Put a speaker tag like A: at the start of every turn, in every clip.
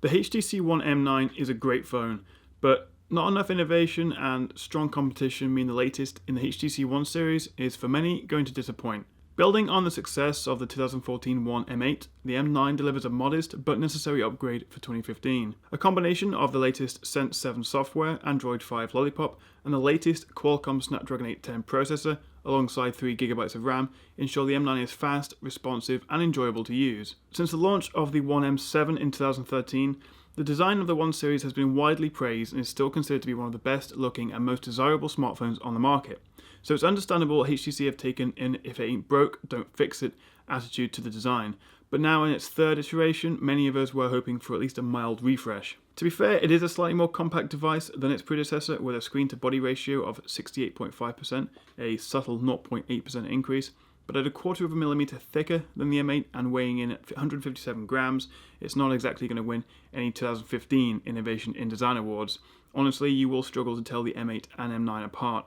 A: The HTC One M9 is a great phone, but not enough innovation and strong competition mean the latest in the HTC One series is for many going to disappoint. Building on the success of the 2014 One M8, the M9 delivers a modest but necessary upgrade for 2015. A combination of the latest Sense 7 software, Android 5 Lollipop, and the latest Qualcomm Snapdragon 810 processor, alongside 3GB of RAM, ensure the M9 is fast, responsive, and enjoyable to use. Since the launch of the One M7 in 2013, the design of the One series has been widely praised and is still considered to be one of the best looking and most desirable smartphones on the market. So it's understandable HTC have taken an if it ain't broke, don't fix it attitude to the design. But now in its third iteration, many of us were hoping for at least a mild refresh. To be fair, it is a slightly more compact device than its predecessor with a screen to body ratio of 68.5%, a subtle 0.8% increase, but at a quarter of a millimeter thicker than the M8 and weighing in at 157 grams, it's not exactly going to win any 2015 Innovation in Design Awards. Honestly, you will struggle to tell the M8 and M9 apart.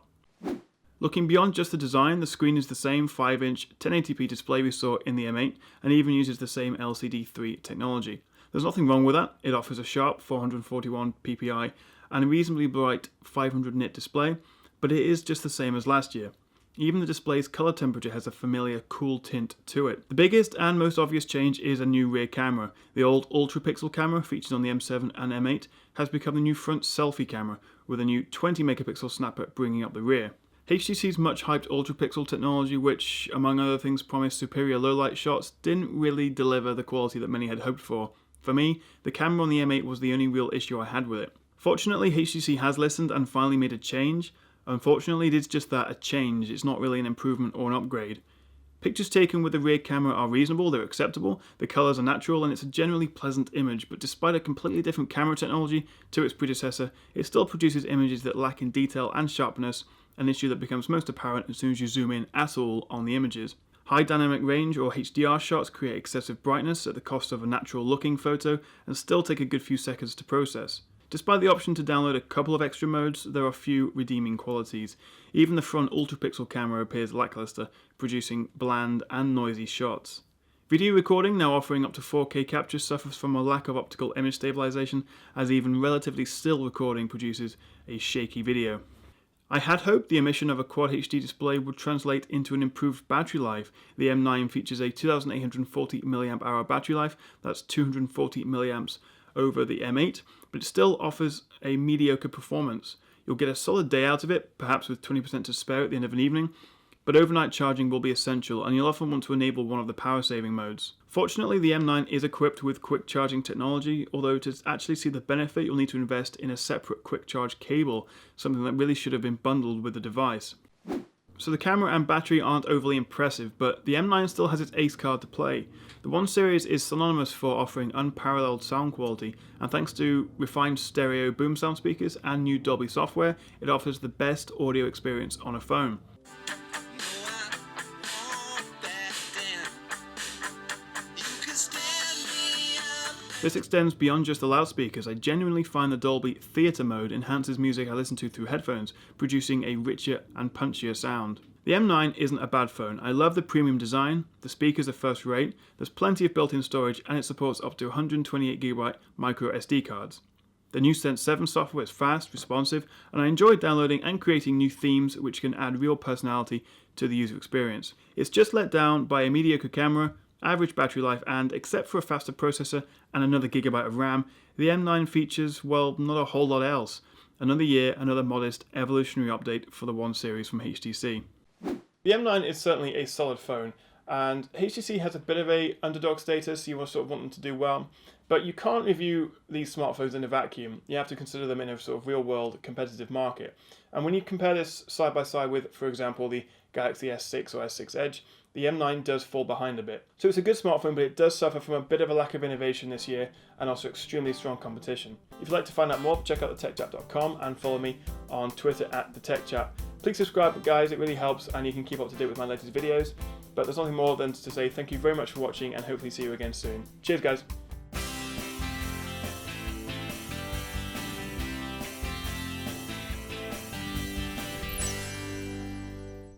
A: Looking beyond just the design, the screen is the same 5-inch 1080p display we saw in the M8 and even uses the same LCD3 technology. There's nothing wrong with that. It offers a sharp 441 ppi and a reasonably bright 500 nit display, but it is just the same as last year. Even the display's color temperature has a familiar cool tint to it. The biggest and most obvious change is a new rear camera. The old ultra-pixel camera featured on the M7 and M8 has become the new front selfie camera with a new 20 megapixel snapper bringing up the rear. HTC's much hyped ultra-pixel technology, which among other things promised superior low-light shots, didn't really deliver the quality that many had hoped for. For me, the camera on the M8 was the only real issue I had with it. Fortunately, HTC has listened and finally made a change. Unfortunately, it is just that, a change. It's not really an improvement or an upgrade. Pictures taken with the rear camera are reasonable, they're acceptable, the colours are natural, and it's a generally pleasant image, but despite a completely different camera technology to its predecessor, it still produces images that lack in detail and sharpness, an issue that becomes most apparent as soon as you zoom in at all on the images. High dynamic range or HDR shots create excessive brightness at the cost of a natural looking photo and still take a good few seconds to process. Despite the option to download a couple of extra modes, there are few redeeming qualities. Even the front ultra-pixel camera appears lackluster, producing bland and noisy shots. Video recording, now offering up to 4K capture, suffers from a lack of optical image stabilization, as even relatively still recording produces a shaky video. I had hoped the omission of a Quad HD display would translate into an improved battery life. The M9 features a 2840 mAh battery life, that's 240 mAh over the M8, but it still offers a mediocre performance. You'll get a solid day out of it, perhaps with 20% to spare at the end of an evening, but overnight charging will be essential and you'll often want to enable one of the power saving modes. Fortunately, the M9 is equipped with quick charging technology, although to actually see the benefit you'll need to invest in a separate quick charge cable, something that really should have been bundled with the device. So the camera and battery aren't overly impressive, but the M9 still has its ace card to play. The One series is synonymous for offering unparalleled sound quality, and thanks to refined stereo boom sound speakers and new Dolby software, it offers the best audio experience on a phone. This extends beyond just the loudspeakers. I genuinely find the Dolby Theatre mode enhances music I listen to through headphones, producing a richer and punchier sound. The M9 isn't a bad phone. I love the premium design, the speakers are first rate, there's plenty of built-in storage, and it supports up to 128GB micro SD cards. The new Sense 7 software is fast, responsive, and I enjoy downloading and creating new themes which can add real personality to the user experience. It's just let down by a mediocre camera, average battery life, and, except for a faster processor and another gigabyte of RAM, the M9 features, well, not a whole lot else. Another year, another modest evolutionary update for the One series from HTC. The M9 is certainly a solid phone, and HTC has a bit of a underdog status, you sort of want them to do well, but you can't review these smartphones in a vacuum. You have to consider them in a sort of real-world competitive market. And when you compare this side by side with, for example, the Galaxy S6 or S6 Edge, the M9 does fall behind a bit. So it's a good smartphone, but it does suffer from a bit of a lack of innovation this year and also extremely strong competition. If you'd like to find out more, check out thetechchap.com and follow me on Twitter at thetechchap. Please subscribe, guys, it really helps and you can keep up to date with my latest videos. But there's nothing more than to say thank you very much for watching and hopefully see you again soon. Cheers, guys.